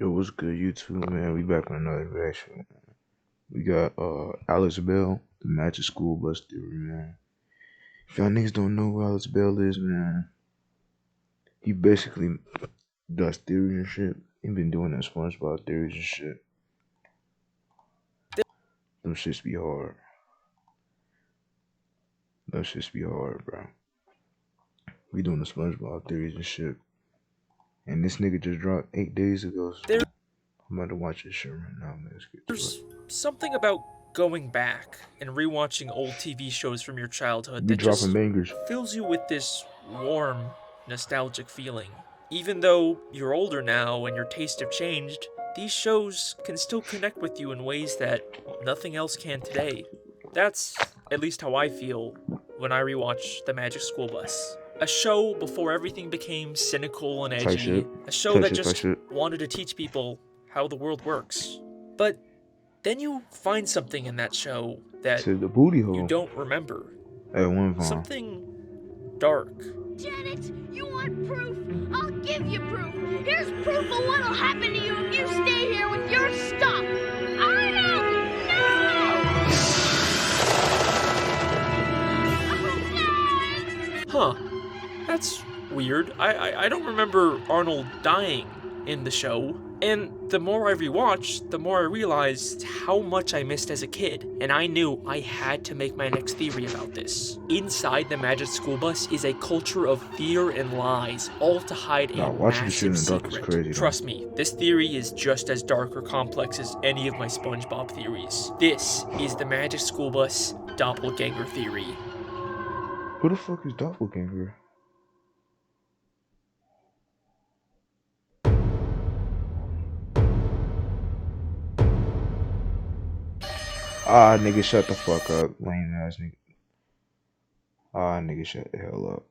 Yo, what's good, YouTube, man? We back with another reaction. We got Alex Bale, the Magic School Bus Theory, man. If y'all niggas don't know who Alex Bale is, man, he basically does theory and shit. He been doing that SpongeBob theories and shit. Them shits be hard. Them shits be hard, bro. We doing the SpongeBob theories and shit. And this nigga just dropped 8 days ago. So I'm about to watch this shit right now, man. Let's get to it. There's something about going back and rewatching old TV shows from your childhood Be that just dropping bangers. fills you with this warm, nostalgic feeling. Even though you're older now and your tastes have changed, these shows can still connect with you in ways that nothing else can today. That's at least how I feel when I rewatch The Magic School Bus. A show before everything became cynical and edgy. A show that just wanted to teach people how the world works. But then you find something in that show that the booty hole. You don't remember. At one time. Something dark. Janet, you want proof? I'll give you proof. Here's proof of what'll happen to you if you stay here with your stuff. Arnold, no! Huh. That's weird. I don't remember Arnold dying in the show. And the more I rewatched, the more I realized how much I missed as a kid. And I knew I had to make my next theory about this. Inside the Magic School Bus is a culture of fear and lies, all to hide a massive secret. Trust me, this theory is just as dark or complex as any of my SpongeBob theories. This is the Magic School Bus doppelganger theory. Who the fuck is doppelganger? Ah, nigga, shut the fuck up, lame ass nigga. Ah, nigga, shut the hell up.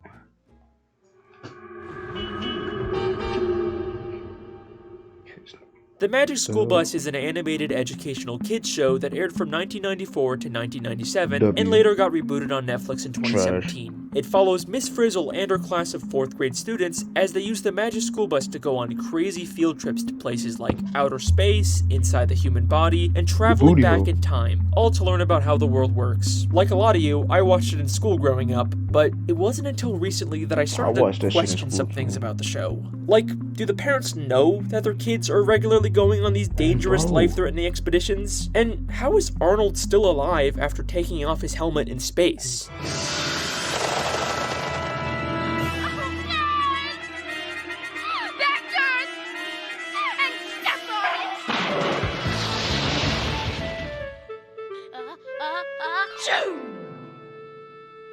The Magic School Bus is an animated educational kids show that aired from 1994 to 1997 and later got rebooted on Netflix in 2017. It follows Miss Frizzle and her class of 4th grade students as they use the Magic School Bus to go on crazy field trips to places like outer space, inside the human body, and traveling back in time, all to learn about how the world works. Like a lot of you, I watched it in school growing up, but it wasn't until recently that I started to question some things about the show. Like, do the parents know that their kids are regularly going on these dangerous, life-threatening expeditions? And how is Arnold still alive after taking off his helmet in space?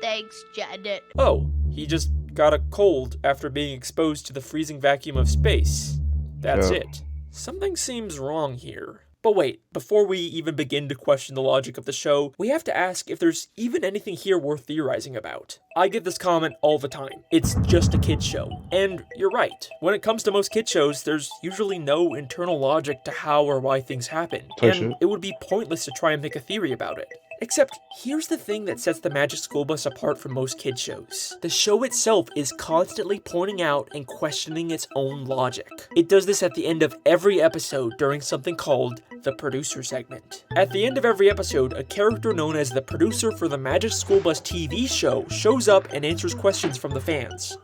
Thanks, Janet. Oh, he just got a cold after being exposed to the freezing vacuum of space. That's it. Something seems wrong here. But wait, before we even begin to question the logic of the show, we have to ask if there's even anything here worth theorizing about. I get this comment all the time. It's just a kid's show. And you're right. When it comes to most kid shows, there's usually no internal logic to how or why things happen. And it would be pointless to try and make a theory about it. Except, here's the thing that sets the Magic School Bus apart from most kid shows. The show itself is constantly pointing out and questioning its own logic. It does this at the end of every episode during something called the producer segment. At the end of every episode, a character known as the producer for the Magic School Bus TV show shows up and answers questions from the fans.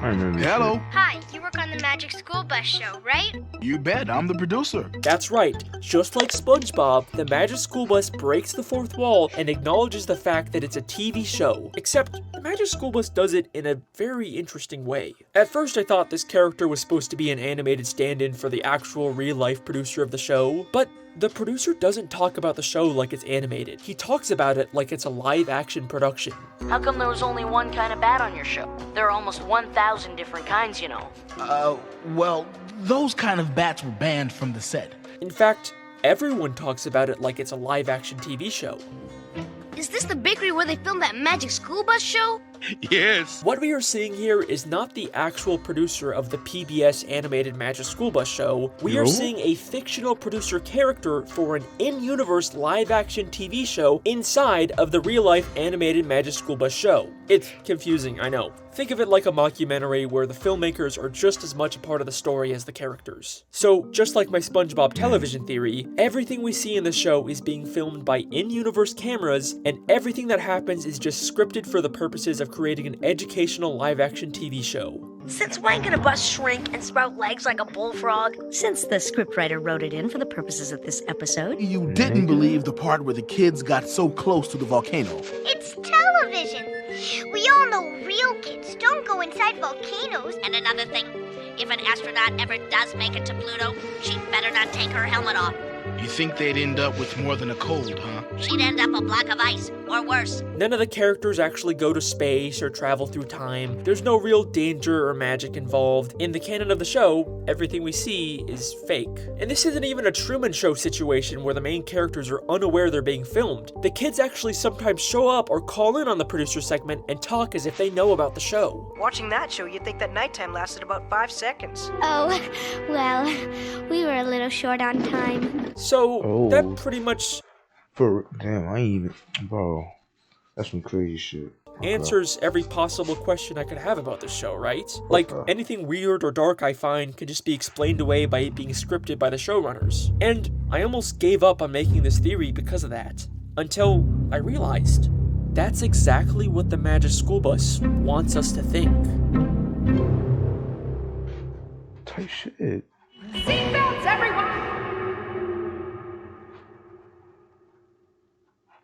Hello. Hi, you work on the Magic School Bus show, right? You bet, I'm the producer. That's right. Just like SpongeBob, the Magic School Bus breaks the fourth wall and acknowledges the fact that it's a TV show. Except, the Magic School Bus does it in a very interesting way. At first, I thought this character was supposed to be an animated stand-in for the actual real-life producer of the show, but the producer doesn't talk about the show like it's animated. He talks about it like it's a live-action production. How come there was only one kind of bat on your show? There are almost 1,000 different kinds, you know. Well, those kind of bats were banned from the set. In fact, everyone talks about it like it's a live-action TV show. Is this the bakery where they filmed that Magic School Bus show? Yes. What we are seeing here is not the actual producer of the PBS animated Magic School Bus show. We are seeing a fictional producer character for an in-universe live-action TV show inside of the real-life animated Magic School Bus show. It's confusing, I know. Think of it like a mockumentary where the filmmakers are just as much a part of the story as the characters. So, just like my SpongeBob television theory, everything we see in the show is being filmed by in-universe cameras, and everything that happens is just scripted for the purposes of creating an educational live-action TV show. Since when can a bus shrink and sprout legs like a bullfrog? Since the scriptwriter wrote it in for the purposes of this episode. You didn't believe the part where the kids got so close to the volcano. It's television. We all know real kids don't go inside volcanoes. And another thing, if an astronaut ever does make it to Pluto, she'd better not take her helmet off. You think they'd end up with more than a cold, huh? She'd end up a block of ice, or worse. None of the characters actually go to space or travel through time. There's no real danger or magic involved. In the canon of the show, everything we see is fake. And this isn't even a Truman Show situation where the main characters are unaware they're being filmed. The kids actually sometimes show up or call in on the producer segment and talk as if they know about the show. Watching that show, you'd think that nighttime lasted about 5 seconds. Oh, well, we were a little short on time. So, that pretty much Damn, I ain't even... Bro, that's some crazy shit. answers every possible question I could have about this show, right? Like, anything weird or dark I find can just be explained away by it being scripted by the showrunners. And I almost gave up on making this theory because of that. Until I realized that's exactly what the Magic School Bus wants us to think. Type shit. Seatbelts, everyone!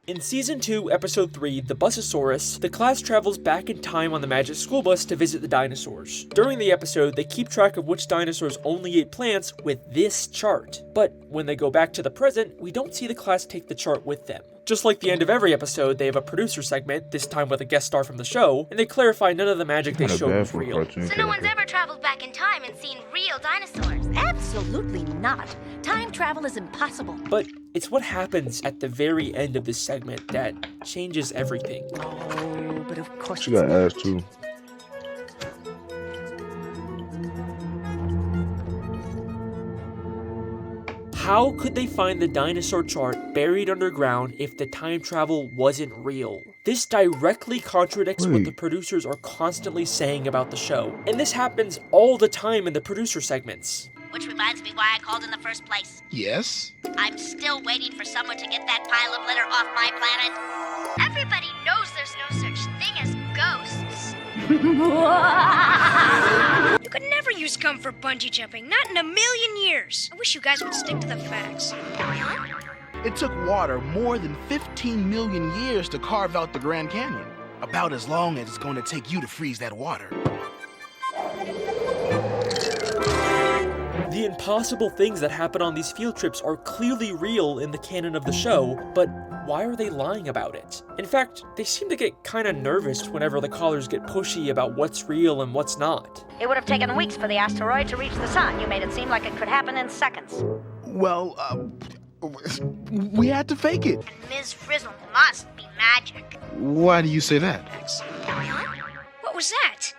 In Season 2, Episode 3, The Busasaurus, the class travels back in time on the Magic School Bus to visit the dinosaurs. During the episode, they keep track of which dinosaurs only ate plants with this chart. But when they go back to the present, we don't see the class take the chart with them. Just like the end of every episode, they have a producer segment, this time with a guest star from the show, and they clarify none of the magic they showed was real. So no one's ever traveled back in time and seen real dinosaurs? Absolutely not. Time travel is impossible. But it's what happens at the very end of this segment that changes everything. Oh, but of course She got ass too. How could they find the dinosaur chart buried underground if the time travel wasn't real? This directly contradicts what the producers are constantly saying about the show. And this happens all the time in the producer segments. Which reminds me why I called in the first place. Yes? I'm still waiting for someone to get that pile of litter off my planet. Everybody knows there's no such thing as ghosts. You could never use gum for bungee jumping, not in a million years. I wish you guys would stick to the facts. It took water more than 15 million years to carve out the Grand Canyon. About as long as it's going to take you to freeze that water. The impossible things that happen on these field trips are clearly real in the canon of the show, but why are they lying about it? In fact, they seem to get kinda nervous whenever the callers get pushy about what's real and what's not. It would have taken weeks for the asteroid to reach the sun. You made it seem like it could happen in seconds. Well, we had to fake it. And Ms. Frizzle must be magic. Why do you say that? What was that?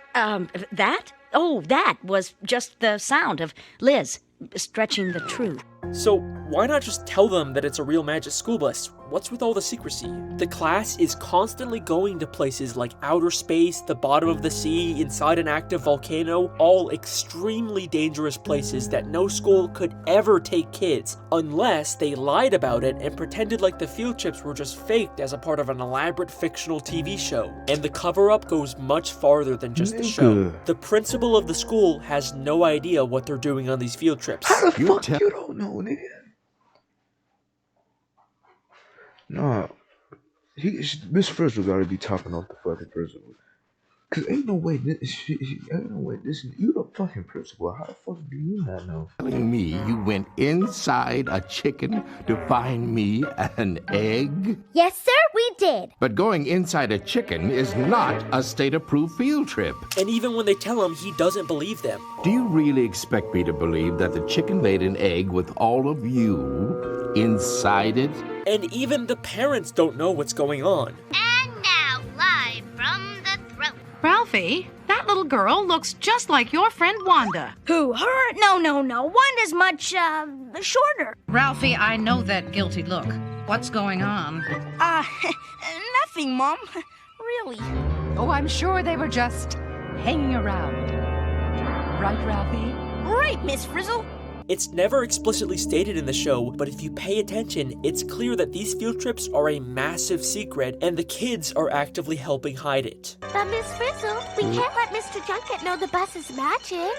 That? Oh, that was just the sound of Liz stretching the truth. So why not just tell them that it's a real Magic School Bus? What's with all the secrecy? The class is constantly going to places like outer space, the bottom of the sea, inside an active volcano, all extremely dangerous places that no school could ever take kids unless they lied about it and pretended like the field trips were just faked as a part of an elaborate fictional TV show. And the cover-up goes much farther than just the show. The principal of the school has no idea what they're doing on these field trips. How the fuck you don't know, nigga? Nah, Miss Frizzle gotta be talking off the fucking principal. Cause ain't no way this, you the fucking principal. How the fuck do you not know? Telling me you went inside a chicken to find me an egg? Yes, sir, we did. But going inside a chicken is not a state-approved field trip. And even when they tell him, he doesn't believe them. Do you really expect me to believe that the chicken laid an egg with all of you inside it? And even the parents don't know what's going on. And now, live from the throne Ralphie, that little girl looks just like your friend Wanda. Who, her? No. Wanda's much, shorter. Ralphie, I know that guilty look. What's going on? Nothing, Mom. Really. Oh, I'm sure they were just hanging around. Right, Ralphie? Right, Miss Frizzle. It's never explicitly stated in the show, but if you pay attention, it's clear that these field trips are a massive secret, and the kids are actively helping hide it. But Miss Frizzle, we can't let Mr. Junket know the bus is magic.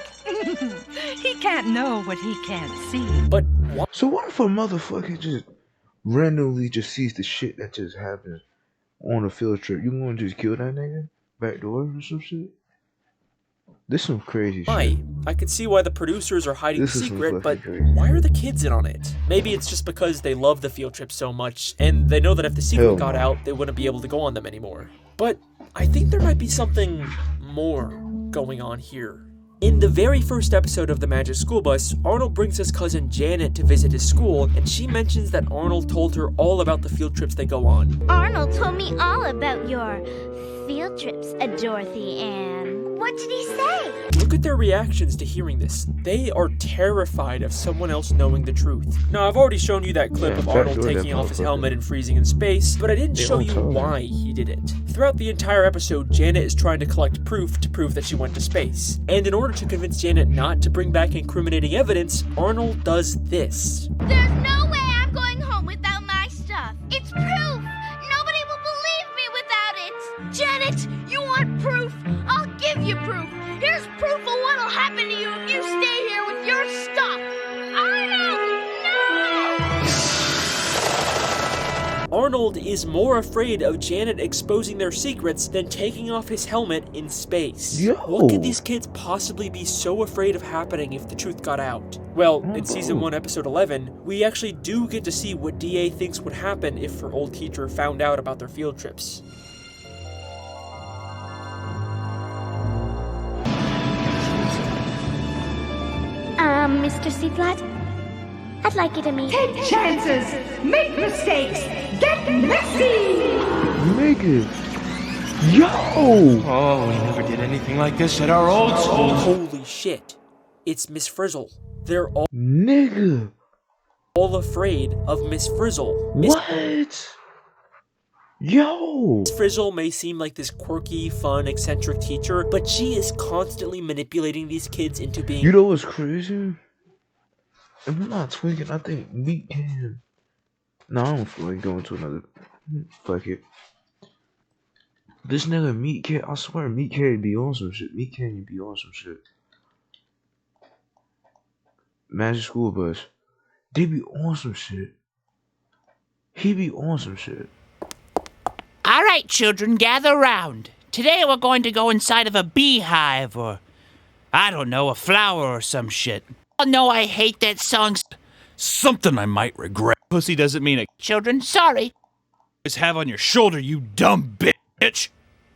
He can't know what he can't see. But so what if a motherfucker just randomly just sees the shit that just happened on a field trip? You gonna just kill that nigga back door or some shit? This is some crazy shit. I could see why the producers are hiding the secret, but crazy. why are the kids in on it? Maybe it's just because they love the field trip so much, and they know that if the secret got out, they wouldn't be able to go on them anymore. But I think there might be something more going on here. In the very first episode of The Magic School Bus, Arnold brings his cousin Janet to visit his school, and she mentions that Arnold told her all about the field trips they go on. Arnold told me all about your field trips, Dorothy Ann. What did he say? Look at their reactions to hearing this. They are terrified of someone else knowing the truth. Now, I've already shown you that clip of Arnold taking off his helmet and freezing in space, but I didn't show you why he did it. Throughout the entire episode, Janet is trying to collect proof to prove that she went to space. And in order to convince Janet not to bring back incriminating evidence, Arnold does this. There's no way I'm going home without my stuff. It's proof. Nobody will believe me without it. Janet, you want proof? I'll give you proof. Here's proof of what'll happen to you if you stay here with your stuff. Arnold, no! Arnold is more afraid of Janet exposing their secrets than taking off his helmet in space. Yo. What could these kids possibly be so afraid of happening if the truth got out? Well, in Season 1, Episode 11, we actually do get to see what DA thinks would happen if her old teacher found out about their field trips. Mr. C-Flat, I'd like you to meet... Take chances, make mistakes, get messy! Nigga. Yo! Oh, we never did anything like this at our old school. Holy shit. It's Miss Frizzle. They're all... Nigga. All afraid of Miss Frizzle. What? Yo! Miss Frizzle may seem like this quirky, fun, eccentric teacher, but she is constantly manipulating these kids into being... You know what's crazy? If I'm not tweaking, I think Meat can... No, I don't feel like going to another... Fuck it. This nigga Meat Can, I swear Meat Can be on some shit. Meat Can be on some shit. Magic School Bus. They be on some shit. He be on some shit. All right, children, gather round. Today we're going to go inside of a beehive or, I don't know, a flower or some shit. Oh no, I hate that song. Something I might regret. Pussy doesn't mean it. Children, sorry. Just have on your shoulder, you dumb bitch.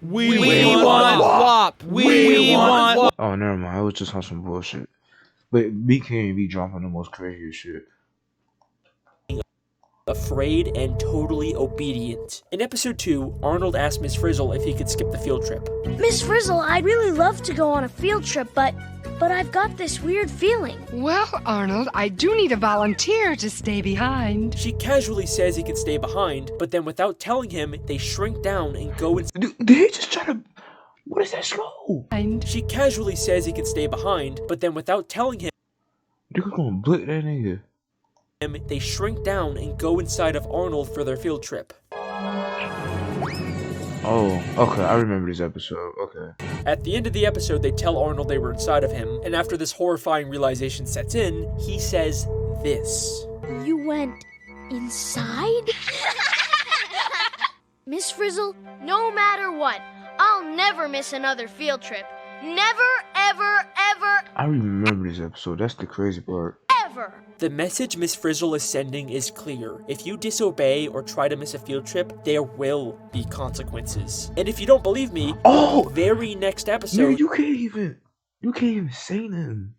We want WAP. We want WAP. Oh, never mind. I was just on some bullshit. But Meat Can be dropping the most craziest shit. Afraid and totally obedient. In episode 2, Arnold asked Miss Frizzle if he could skip the field trip. Miss Frizzle, I'd really love to go on a field trip, but I've got this weird feeling. Well, Arnold, I do need a volunteer to stay behind. She casually says he can stay behind, but then without telling him, they shrink down and go and... Did he just try to... What is that slow? She casually says he can stay behind, but then without telling him... They're gonna blick that nigga. They shrink down and go inside of Arnold for their field trip. Oh, okay, I remember this episode, okay. At the end of the episode, they tell Arnold they were inside of him, and after this horrifying realization sets in, he says this. You went inside? Miss Frizzle, no matter what, I'll never miss another field trip. Never, ever, ever, I remember this episode, that's the crazy part. ever. The message Miss Frizzle is sending is clear. If you disobey or try to miss a field trip, there will be consequences. And if you don't believe me, the very next episode... Nigga, you can't even say nothing.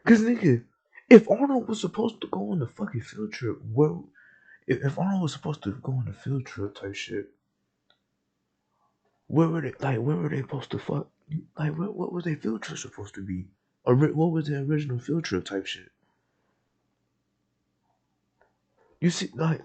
Cause nigga, if Arnold was supposed to go on the fucking field trip, well, if Arnold was supposed to go on the field trip type shit, where were they supposed to fuck? Like, what was their field trip supposed to be? What was the original field trip type shit? You see, like,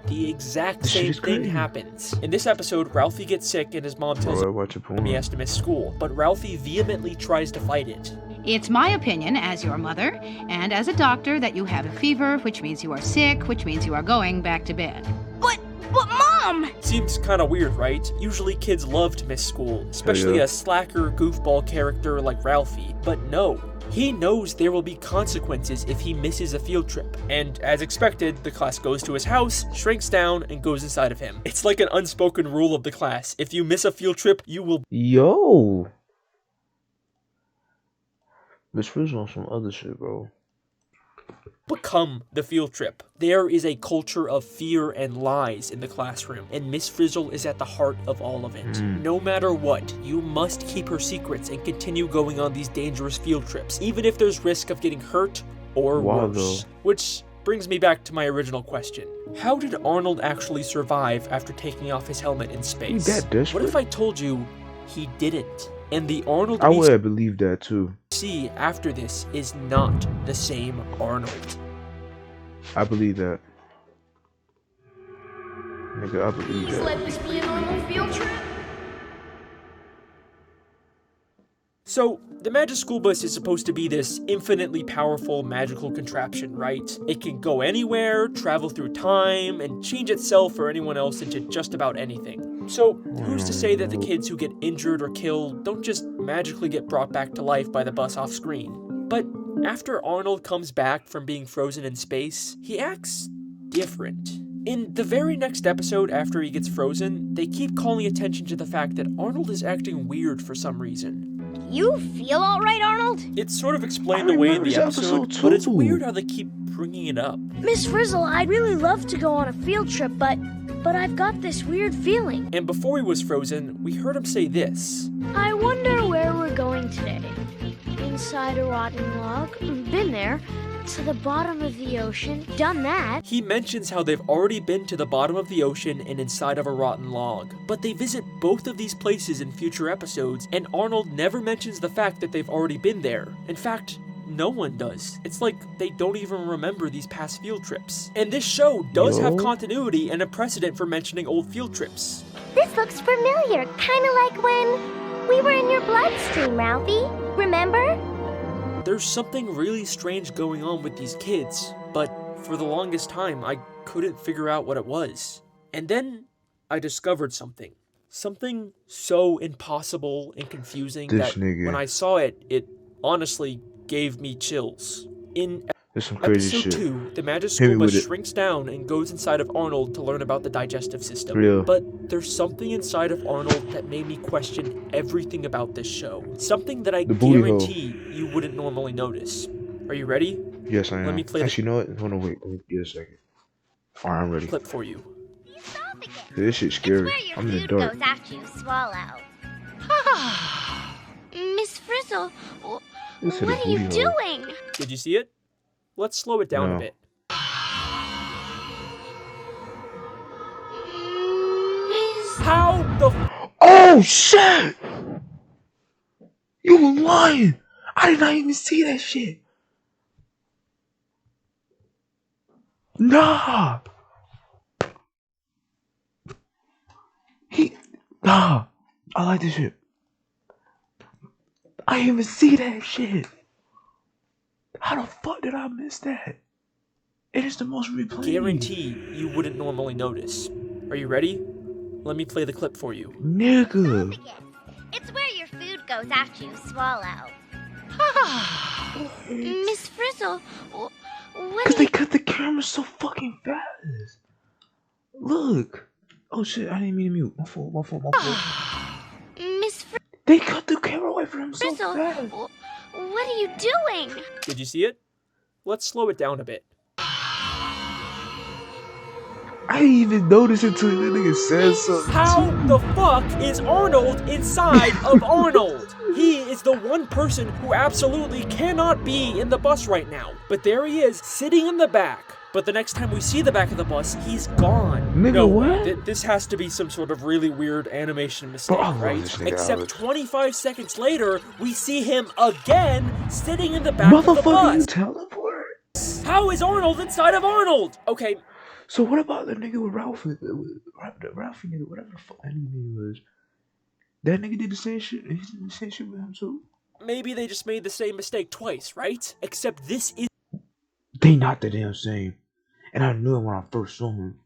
the exact same thing happens. In this episode, Ralphie gets sick and his mom tells him he has to miss school, but Ralphie vehemently tries to fight it. It's my opinion, as your mother and as a doctor, that you have a fever, which means you are sick, which means you are going back to bed. But Mom! Seems kinda weird, right? Usually kids love to miss school, especially a slacker, goofball character like Ralphie. But no. He knows there will be consequences if he misses a field trip. And as expected, the class goes to his house, shrinks down, and goes inside of him. It's like an unspoken rule of the class. If you miss a field trip, you will— Yo! Miss Frizzle on some other shit, bro. Become the field trip. There is a culture of fear and lies in the classroom, and Miss Frizzle is at the heart of all of it. No matter what, you must keep her secrets and continue going on these dangerous field trips, even if there's risk of getting hurt or worse. Which brings me back to my original question. How did Arnold actually survive after taking off his helmet in space? That desperate? What if I told you he didn't? And the Arnold I would have believed that too. See after this is not the same Arnold. I believe that. Nigga, I believe that. Let this be a normal field trip. So, the Magic School Bus is supposed to be this infinitely powerful magical contraption, right? It can go anywhere, travel through time, and change itself or anyone else into just about anything. So, who's to say that the kids who get injured or killed don't just magically get brought back to life by the bus off screen? But after Arnold comes back from being frozen in space, he acts different. In the very next episode after he gets frozen, they keep calling attention to the fact that Arnold is acting weird for some reason. You feel alright, Arnold? It's sort of explained away in the episode, but it's weird how they keep bringing it up. Miss Frizzle, I'd really love to go on a field trip, but I've got this weird feeling. And before he was frozen, we heard him say this. I wonder where we're going today. Inside a rotten log. Been there. To the bottom of the ocean. Done that. He mentions how they've already been to the bottom of the ocean and inside of a rotten log. But they visit both of these places in future episodes, and Arnold never mentions the fact that they've already been there. In fact, no one does. It's like they don't even remember these past field trips. And this show does have continuity and a precedent for mentioning old field trips. This looks familiar. Kinda like when we were in your bloodstream, Ralphie. Remember? There's something really strange going on with these kids, but for the longest time, I couldn't figure out what it was. And then I discovered something. Something so impossible and confusing that when I saw it, it honestly gave me chills. In episode 2, the Magic School Bus shrinks down and goes inside of Arnold to learn about the digestive system. But there's something inside of Arnold that made me question everything about this show. Something that I guarantee you wouldn't normally notice. Are you ready? Yes, I am. Let me play Actually, you know what? Hold on, wait. Get a second. Alright, I'm ready. Clip for you. This shit's scary. I'm in the dark. Goes after you swallow. Miss Frizzle, what are you doing? Did you see it? Let's slow it down a bit. How the Oh shit! You were lying! I did not even see that shit! Nah! Nah! I like this shit. I didn't even see that shit! How the fuck did I miss that? It is the most replayed. Guarantee you wouldn't normally notice. Are you ready? Let me play the clip for you. Nigga! It's where your food goes after you swallow. Miss Frizzle, what? Cause they cut the camera so fucking fast. Look. Oh shit! I didn't mean to mute. My fault. Miss Frizzle. They cut the camera away from him so fast. What are you doing? Did you see it? Let's slow it down a bit. I didn't even notice until the nigga said something. How the fuck is Arnold inside of Arnold? He is the one person who absolutely cannot be in the bus right now. But there he is, sitting in the back. But the next time we see the back of the bus, he's gone. Nigga, no, what? This has to be some sort of really weird animation mistake, Bro, I love right? this nigga, Except Alex. 25 seconds later, we see him again sitting in the back of the Motherfucker, you bus. teleport? How is Arnold inside of Arnold? Okay. So what about the nigga with Ralphie? Ralphie nigga, whatever the fuck that name was. That nigga did the same shit. He did the same shit with him too. Maybe they just made the same mistake twice, right? Except this is... They not the damn same. And I knew it when I first saw him.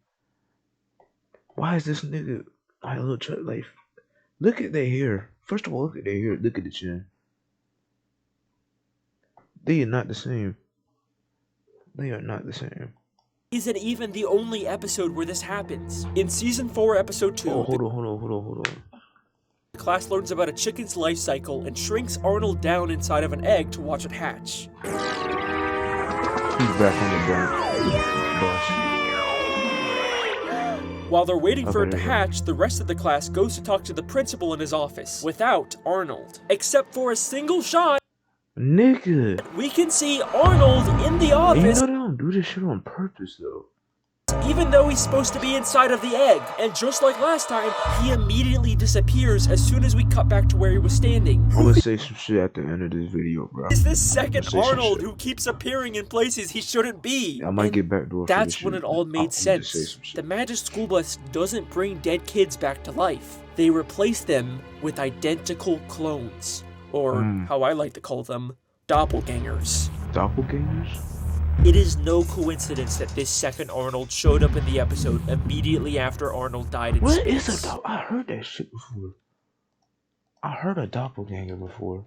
Why is this nigga like a little chub? Like, look at their hair. First of all, look at their hair. Look at the chin. They are not the same. They are not the same. Isn't even the only episode where this happens. In season 4, episode 2... Oh, hold on. The class learns about a chicken's life cycle and shrinks Arnold down inside of an egg to watch it hatch. He's back on the bus. While they're waiting for it to hatch, the rest of the class goes to talk to the principal in his office, without Arnold. Except for a single shot, Nigga. we can see Arnold in the office. You know they don't do this shit on purpose though. Even though he's supposed to be inside of the egg. And just like last time, he immediately disappears as soon as we cut back to where he was standing. I'm gonna say some shit at the end of this video, bro. Is this second Arnold who keeps appearing in places he shouldn't be? I might get back to it. That's when it all made sense. The Magic School Bus doesn't bring dead kids back to life. They replace them with identical clones. Or, how I like to call them, doppelgangers. Doppelgangers? It is no coincidence that this second Arnold showed up in the episode immediately after Arnold died in space. What is a doppelganger? I heard that shit before. I heard a doppelganger before.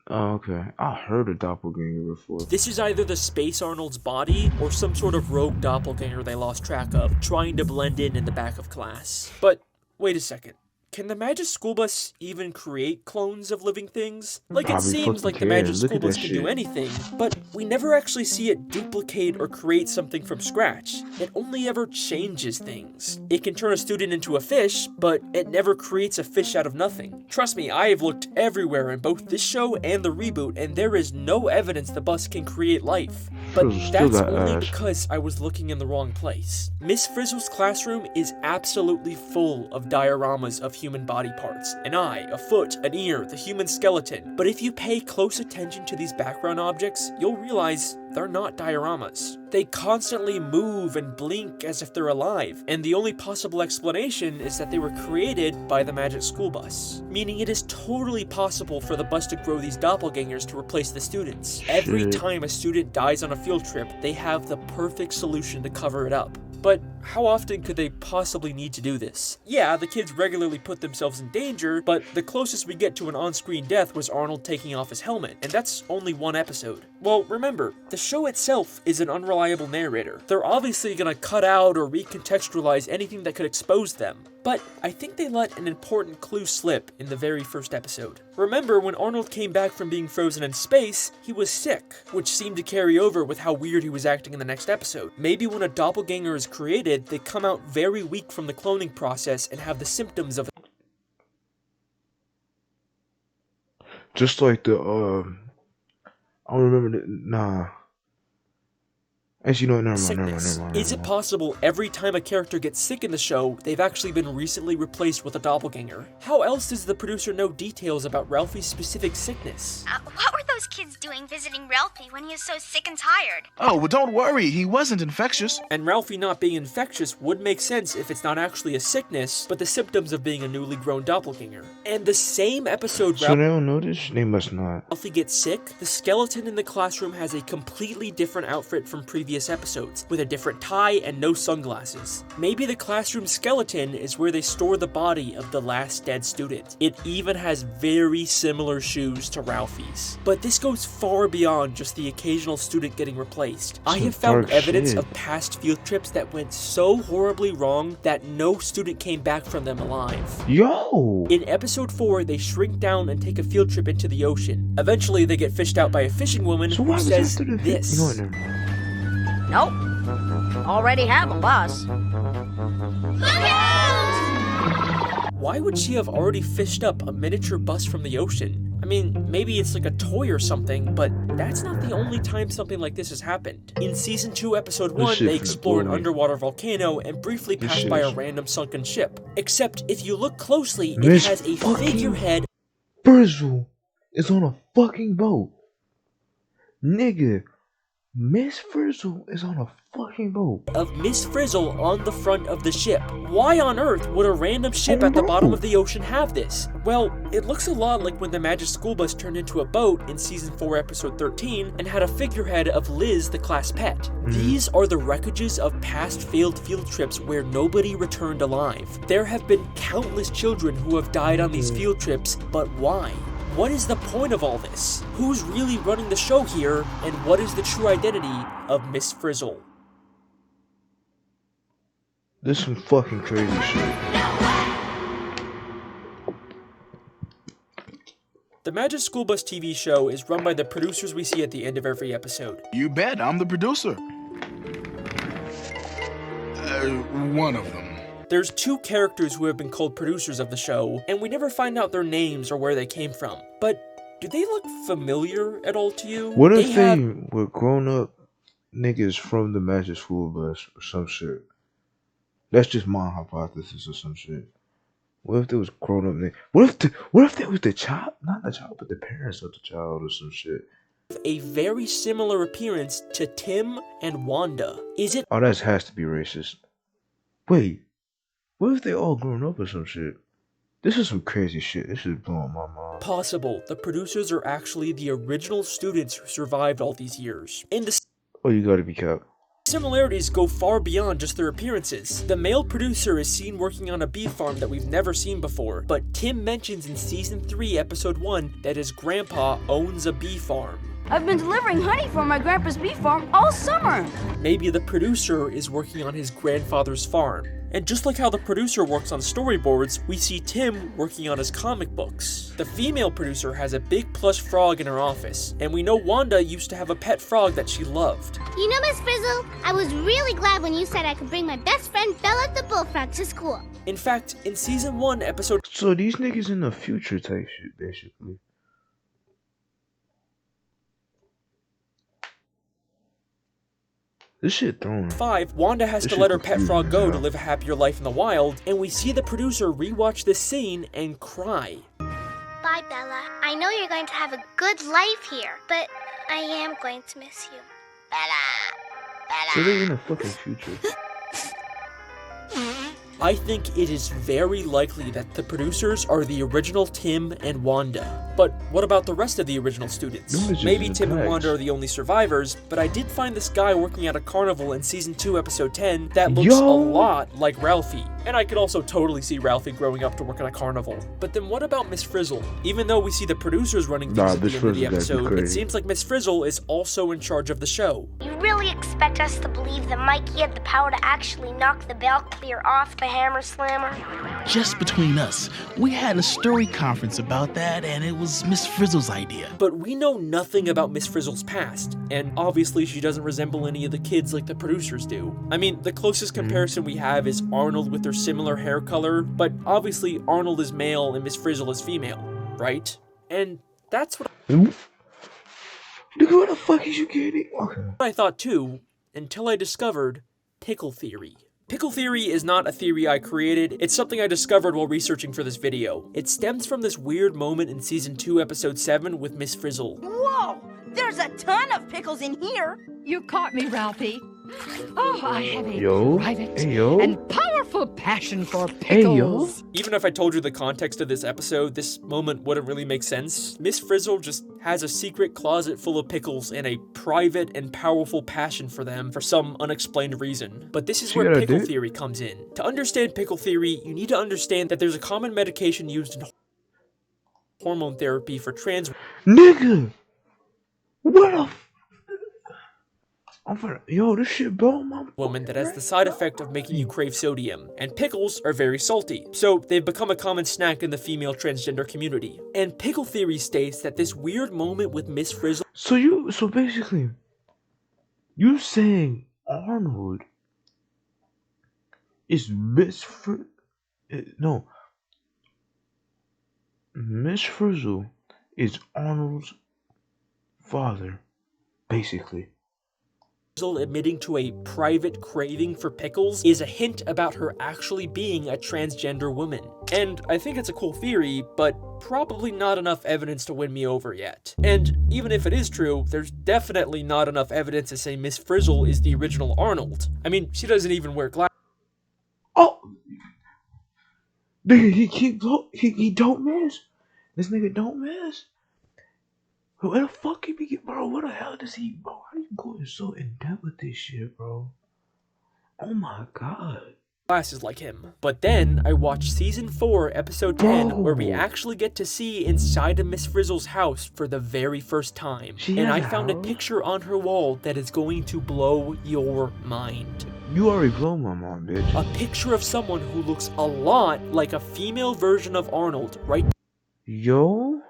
Oh, okay. I heard a doppelganger before. This is either the Space Arnold's body or some sort of rogue doppelganger they lost track of, trying to blend in the back of class. But wait a second. Can the Magic School Bus even create clones of living things? Like, it seems like the Magic School Bus can do anything, but we never actually see it duplicate or create something from scratch. It only ever changes things. It can turn a student into a fish, but it never creates a fish out of nothing. Trust me, I have looked everywhere in both this show and the reboot, and there is no evidence the bus can create life. But that's only because I was looking in the wrong place. Miss Frizzle's classroom is absolutely full of dioramas of human body parts. An eye, a foot, an ear, the human skeleton. But if you pay close attention to these background objects, you'll realize they're not dioramas. They constantly move and blink as if they're alive, and the only possible explanation is that they were created by the Magic School Bus. Meaning it is totally possible for the bus to grow these doppelgangers to replace the students. Every time a student dies on a field trip, they have the perfect solution to cover it up. But how often could they possibly need to do this? Yeah, the kids regularly put themselves in danger, but the closest we get to an on-screen death was Arnold taking off his helmet, and that's only one episode. Well, remember, the show itself is an unreliable narrator. They're obviously gonna cut out or recontextualize anything that could expose them. But I think they let an important clue slip in the very first episode. Remember, when Arnold came back from being frozen in space, he was sick, which seemed to carry over with how weird he was acting in the next episode. Maybe when a doppelganger is created, they come out very weak from the cloning process and have the symptoms of... Just like the, I don't remember the, nah. Actually, no, never mind. Is it possible every time a character gets sick in the show, they've actually been recently replaced with a doppelganger? How else does the producer know details about Ralphie's specific sickness? What were those kids doing visiting Ralphie when he was so sick and tired? Oh, well, don't worry. He wasn't infectious. And Ralphie not being infectious would make sense if it's not actually a sickness, but the symptoms of being a newly grown doppelganger. And the same episode So they don't know this? They must not. Ralphie gets sick, the skeleton in the classroom has a completely different outfit from previous episodes, with a different tie and no sunglasses. Maybe the classroom skeleton is where they store the body of the last dead student. It even has very similar shoes to Ralphie's. But this goes far beyond just the occasional student getting replaced. I have found evidence of past field trips that went so horribly wrong that no student came back from them alive. Yo! In episode 4, they shrink down and take a field trip into the ocean. Eventually, they get fished out by a fishing woman who says this. Nope. Already have a bus. Why would she have already fished up a miniature bus from the ocean? I mean, maybe it's like a toy or something, but that's not the only time something like this has happened. In Season 2, Episode 1, they explore an underwater volcano and briefly pass by a random sunken ship. Except, if you look closely, it has a figurehead. Frizzle is on a fucking boat. Nigga, Miss Frizzle is on a fucking boat. Of Miss Frizzle on the front of the ship. Why on earth would a random ship at the bottom of the ocean have this? Well, it looks a lot like when the Magic School Bus turned into a boat in Season 4, Episode 13, and had a figurehead of Liz, the class pet. These are the wreckages of past failed field trips where nobody returned alive. There have been countless children who have died on these field trips, but why? What is the point of all this? Who's really running the show here, and what is the true identity of Miss Frizzle? This is some fucking crazy shit. The Magic School Bus TV show is run by the producers we see at the end of every episode. You bet, I'm the producer. One of them. There's 2 characters who have been called producers of the show, and we never find out their names or where they came from. But do they look familiar at all to you? What if they were grown up niggas from the Magic School Bus or some shit? That's just my hypothesis or some shit. What if there was grown up niggas? What if there was the child, not the child, but the parents of the child or some shit? A very similar appearance to Tim and Wanda. Is it? Oh, that has to be racist. Wait. What if they all grown up or some shit? This is some crazy shit. This is blowing my mind. Possible. The producers are actually the original students who survived all these years. And the you gotta be capped. similarities go far beyond just their appearances. The male producer is seen working on a bee farm that we've never seen before, but Tim mentions in Season 3, Episode 1, that his grandpa owns a bee farm. I've been delivering honey from my grandpa's bee farm all summer. Maybe the producer is working on his grandfather's farm. And just like how the producer works on storyboards, we see Tim working on his comic books. The female producer has a big plush frog in her office, and we know Wanda used to have a pet frog that she loved. You know, Miss Frizzle, I was really glad when you said I could bring my best friend Bella the bullfrog to school. In fact, in Season 1, Episode... So these niggas in the future type shit, basically. This shit throwing. 5, Wanda has to let her pet frog go to live a happier life in the wild, and we see the producer rewatch this scene and cry. Bye, Bella. I know you're going to have a good life here, but I am going to miss you. Bella. So they're in the fucking future. I think it is very likely that the producers are the original Tim and Wanda. But what about the rest of the original students? Maybe Tim and Wanda are the only survivors, but I did find this guy working at a carnival in Season 2, Episode 10 that looks a lot like Ralphie. And I could also totally see Ralphie growing up to work at a carnival. But then what about Miss Frizzle? Even though we see the producers running things at the end of the episode, it seems like Miss Frizzle is also in charge of the show. You really expect us to believe that Mikey had the power to actually knock the bell clear off the hammer slammer? Just between us, we had a story conference about that, and it was Miss Frizzle's idea. But we know nothing about Miss Frizzle's past, and obviously she doesn't resemble any of the kids like the producers do. I mean, the closest comparison we have is Arnold with their similar hair color, but obviously Arnold is male and Miss Frizzle is female, right? And that's what Nigga, what the fuck is you getting? Okay. I thought too, until I discovered pickle theory. Pickle theory is not a theory I created, it's something I discovered while researching for this video. It stems from this weird moment in Season 2, Episode 7 with Miss Frizzle. Whoa! There's a ton of pickles in here. You caught me, Ralphie. Oh, I have a private and powerful passion for pickles. Even if I told you the context of this episode, this moment wouldn't really make sense. Miss Frizzle just has a secret closet full of pickles and a private and powerful passion for them for some unexplained reason. But this is where pickle theory comes in. To understand pickle theory, you need to understand that there's a common medication used in hormone therapy for trans... Nigga! What a... Yo, this shit blowing my... woman that has the side effect of making you crave sodium, and pickles are very salty, so they've become a common snack in the female transgender community. And pickle theory states that this weird moment with Miss Frizzle... So basically, you saying Arnold is Miss Frizzle is Arnold's father, basically. Admitting to a private craving for pickles is a hint about her actually being a transgender woman. And I think it's a cool theory, but probably not enough evidence to win me over yet. And even if it is true, there's definitely not enough evidence to say Miss Frizzle is the original Arnold. I mean, she doesn't even wear glasses. Oh! Nigga, he don't miss. This nigga don't miss. Where the fuck he be, bro? What the hell does he, bro? How you going so in depth with this shit, bro? Oh my god. Glasses like him. But then I watched season 4, episode 10, where we actually get to see inside of Miss Frizzle's house for the very first time. And I found a picture on her wall that is going to blow your mind. You already blew my mind, bitch. A picture of someone who looks a lot like a female version of Arnold, right? Yo?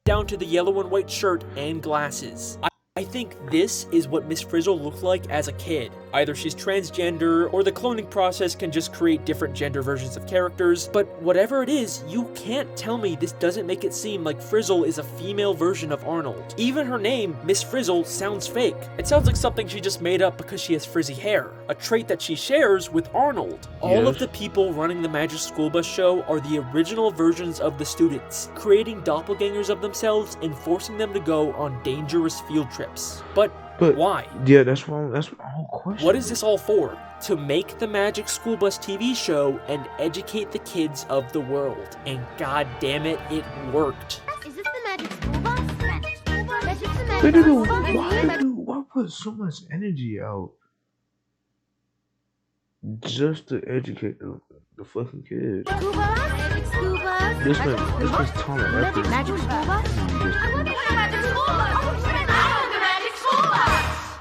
Down to the yellow and white shirt and glasses. I think this is what Miss Frizzle looked like as a kid. Either she's transgender, or the cloning process can just create different gender versions of characters, but whatever it is, you can't tell me this doesn't make it seem like Frizzle is a female version of Arnold. Even her name, Miss Frizzle, sounds fake. It sounds like something she just made up because she has frizzy hair, a trait that she shares with Arnold. All of the people running the Magic School Bus show are the original versions of the students, creating doppelgangers of themselves and forcing them to go on dangerous field trips. But why? Yeah, that's my whole question. What is this all for? To make the Magic School Bus TV show and educate the kids of the world. And god damn it, it worked. Is this the Magic School Bus? Magic School Bus? Is this the Magic School Bus? Why put so much energy out just to educate the fucking kids? School Bus? Magic School Bus? This was time and effort. Magic School Bus? I want the Magic School Bus!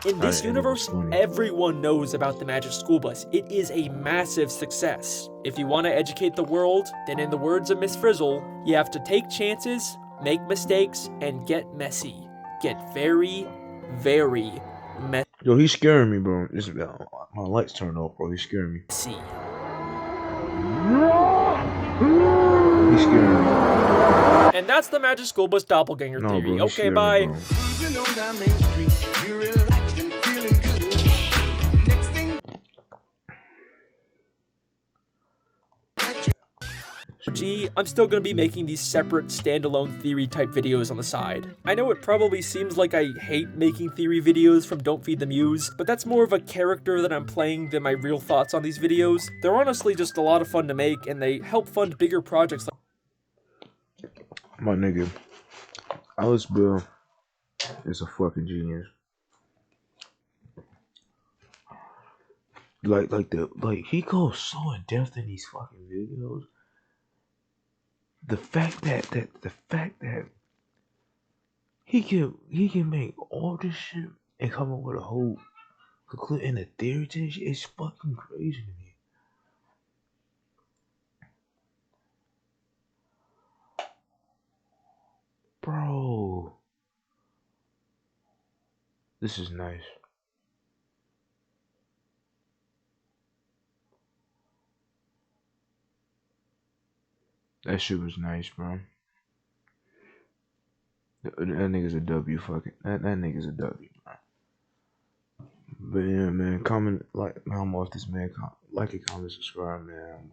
In this universe, everyone knows about the Magic School Bus. It is a massive success. If you want to educate the world, then in the words of Miss Frizzle, you have to take chances, make mistakes, and get messy. Get very, very messy. Yo, he's scaring me, bro. My lights turned off, bro. He's scaring me. See. He's scaring me. And that's the Magic School Bus doppelganger theory. Bro, okay, bye. Me, I'm still going to be making these separate standalone theory type videos on the side. I know it probably seems like I hate making theory videos from Don't Feed the Muse, but that's more of a character that I'm playing than my real thoughts on these videos. They're honestly just a lot of fun to make, and they help fund bigger projects like... My nigga, Alice Bale is a fucking genius. Like he goes so in depth in these fucking videos. The fact that he can make all this shit and come up with a whole conclusion and a theory to this shit is fucking crazy to me. Bro, this is nice. That shit was nice, bro. That nigga's a W, fucking. That nigga's a W, bro. But yeah, man, comment, like, I'm off this, man. Like and comment, subscribe, man.